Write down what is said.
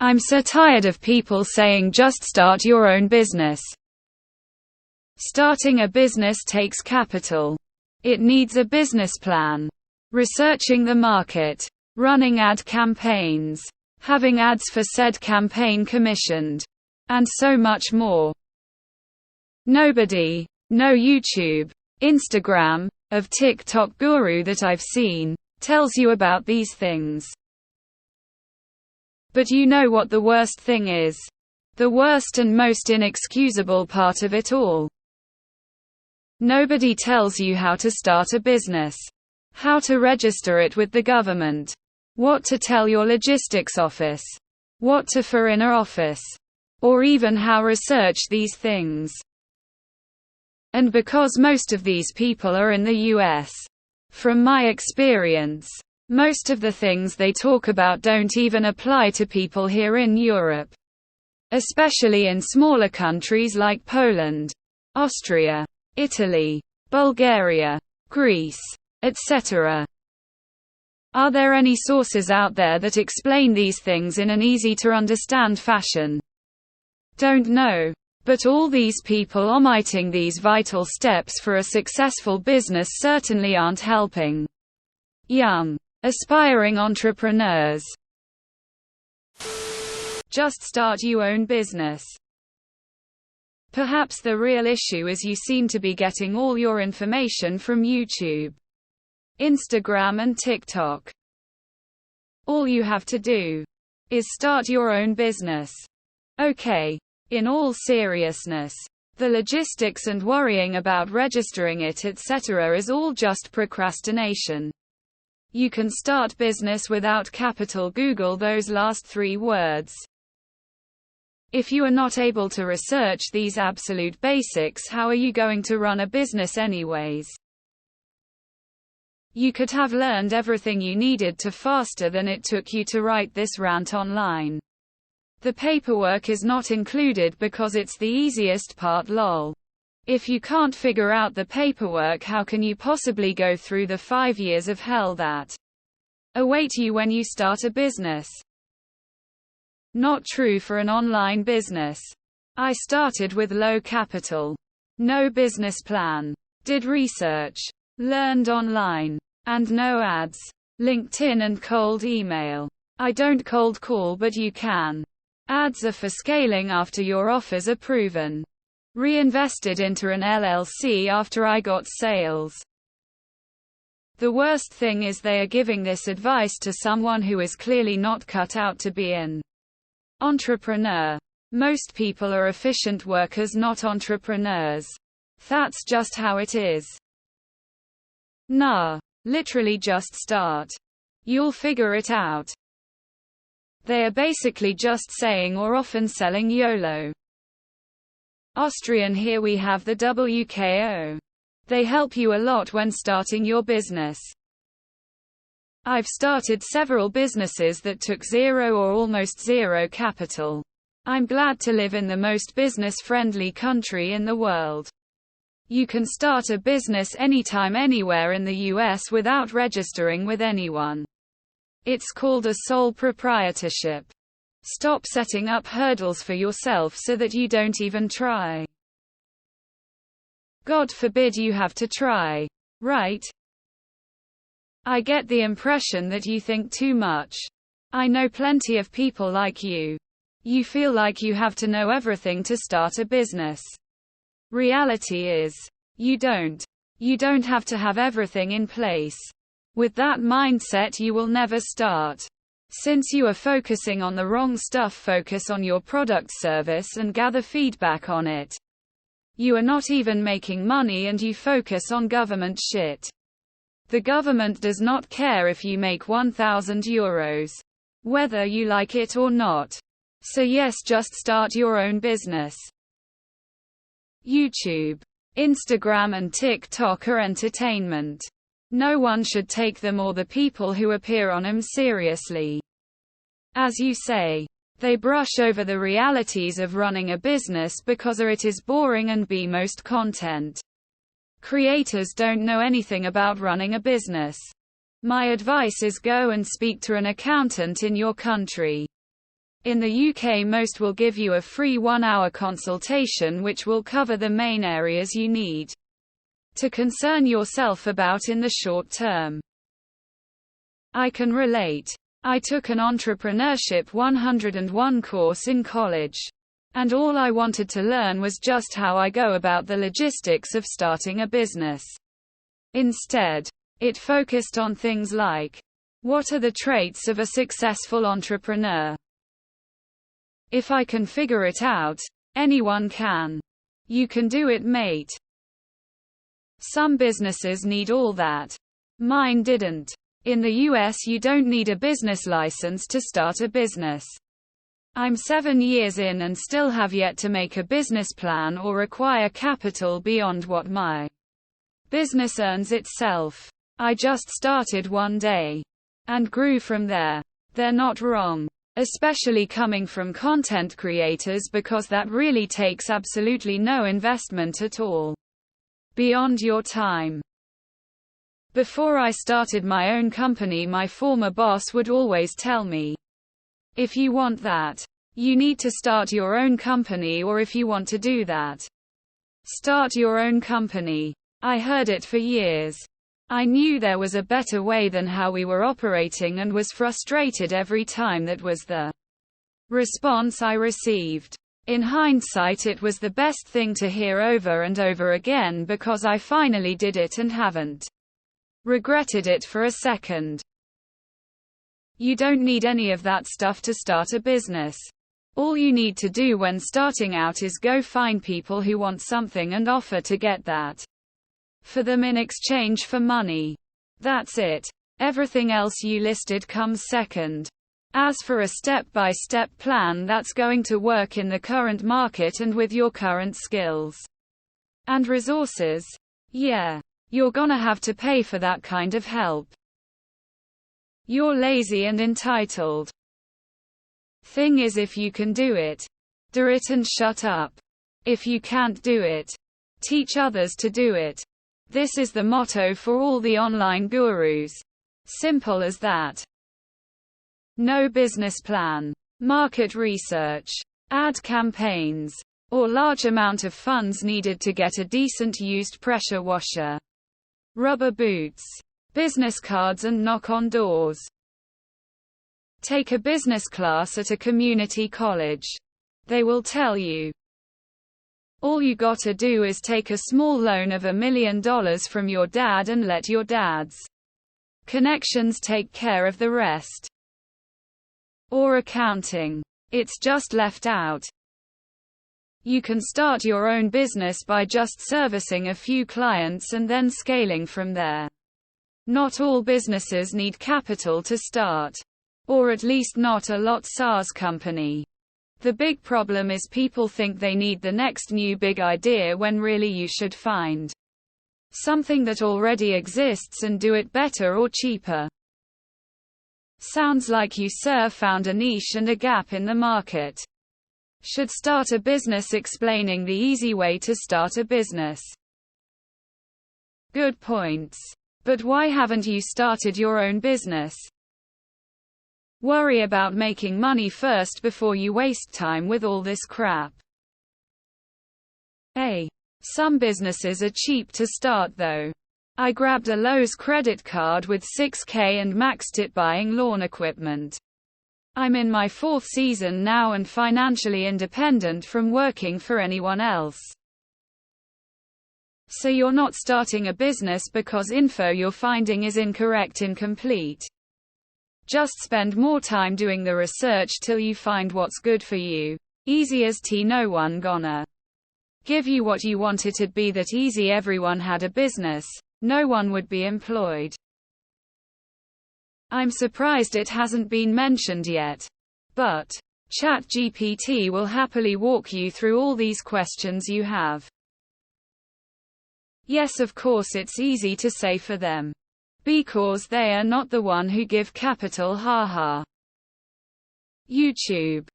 I'm so tired of people saying just start your own business. Starting a business takes capital. It needs a business plan, researching the market, running ad campaigns, having ads for said campaign commissioned, and so much more. Nobody, no YouTube, Instagram, of TikTok guru that I've seen, tells you about these things. But you know what the worst thing is? The worst and most inexcusable part of it all. Nobody tells you how to start a business, how to register it with the government, what to tell your logistics office, what to for inner office, or even how research these things. And because most of these people are in the US, from my experience, most of the things they talk about don't even apply to people here in Europe, especially in smaller countries like Poland, Austria, Italy, Bulgaria, Greece, etc. Are there any sources out there that explain these things in an easy-to-understand fashion? Don't know. But all these people omitting these vital steps for a successful business certainly aren't helping young, aspiring entrepreneurs. Just start your own business. Perhaps the real issue is you seem to be getting all your information from YouTube, Instagram and TikTok. All you have to do is start your own business. Okay. In all seriousness, the logistics and worrying about registering it etc. is all just procrastination. You can start business without capital. Google those last 3 words. If you are not able to research these absolute basics, how are you going to run a business anyways? You could have learned everything you needed to faster than it took you to write this rant online. The paperwork is not included because it's the easiest part, lol. If you can't figure out the paperwork, how can you possibly go through the 5 years of hell that await you when you start a business? Not true for an online business. I started with low capital, no business plan, did research, learned online, and no ads, LinkedIn and cold email. I don't cold call, but you can. Ads are for scaling after your offers are proven. Reinvested into an LLC after I got sales. The worst thing is they are giving this advice to someone who is clearly not cut out to be an entrepreneur. Most people are efficient workers, not entrepreneurs. That's just how it is. Nah. Literally just start. You'll figure it out. They are basically just saying or often selling YOLO. Austrian, here we have the WKO. They help you a lot when starting your business. I've started several businesses that took zero or almost zero capital. I'm glad to live in the most business-friendly country in the world. You can start a business anytime, anywhere in the US without registering with anyone. It's called a sole proprietorship. Stop setting up hurdles for yourself so that you don't even try. God forbid you have to try, right? I get the impression that you think too much. I know plenty of people like you. You feel like you have to know everything to start a business. Reality is, you don't. You don't have to have everything in place. With that mindset, you will never start. Since you are focusing on the wrong stuff, focus on your product service and gather feedback on it. You are not even making money and you focus on government shit. The government does not care if you make 1,000 euros. Whether you like it or not. So yes, just start your own business. YouTube, Instagram and TikTok are entertainment. No one should take them or the people who appear on them seriously. As you say, they brush over the realities of running a business because A, it is boring, and B, most content creators don't know anything about running a business. My advice is go and speak to an accountant in your country. In the UK, most will give you a free 1-hour consultation which will cover the main areas you need to concern yourself about in the short term. I can relate. I took an Entrepreneurship 101 course in college. And all I wanted to learn was just how I go about the logistics of starting a business. Instead, it focused on things like, what are the traits of a successful entrepreneur? If I can figure it out, anyone can. You can do it, mate. Some businesses need all that. Mine didn't. In the US, you don't need a business license to start a business. I'm 7 years in and still have yet to make a business plan or acquire capital beyond what my business earns itself. I just started one day and grew from there. They're not wrong. Especially coming from content creators, because that really takes absolutely no investment at all beyond your time. Before I started my own company, my former boss would always tell me, if you want that, you need to start your own company, or if you want to do that, start your own company. I heard it for years. I knew there was a better way than how we were operating and was frustrated every time that was the response I received. In hindsight, it was the best thing to hear over and over again, because I finally did it and haven't regretted it for a second. You don't need any of that stuff to start a business. All you need to do when starting out is go find people who want something and offer to get that for them in exchange for money. That's it. Everything else you listed comes second. As for a step-by-step plan that's going to work in the current market and with your current skills and resources, yeah, you're gonna have to pay for that kind of help. You're lazy and entitled. Thing is, if you can do it, do it and shut up. If you can't do it, teach others to do it. This is the motto for all the online gurus. Simple as that. No business plan, market research, ad campaigns, or large amount of funds needed to get a decent used pressure washer, rubber boots, business cards, and knock on doors. Take a business class at a community college. They will tell you. All you gotta do is take a small loan of $1 million from your dad and let your dad's connections take care of the rest. Or accounting. It's just left out. You can start your own business by just servicing a few clients and then scaling from there. Not all businesses need capital to start. Or at least not a lot. SaaS company. The big problem is people think they need the next new big idea when really you should find something that already exists and do it better or cheaper. Sounds like you, sir, found a niche and a gap in the market. Should start a business explaining the easy way to start a business. Good points. But why haven't you started your own business? Worry about making money first before you waste time with all this crap. Some businesses are cheap to start though. I grabbed a Lowe's credit card with $6,000 and maxed it buying lawn equipment. I'm in my 4th season now and financially independent from working for anyone else. So you're not starting a business because info you're finding is incorrect, incomplete. Just spend more time doing the research till you find what's good for you. Easy as tea. No one gonna give you what you want. It'd be that easy. Everyone had a business. No one would be employed. I'm surprised it hasn't been mentioned yet. But ChatGPT will happily walk you through all these questions you have. Yes, of course it's easy to say for them. Because they are not the one who give capital, haha. YouTube.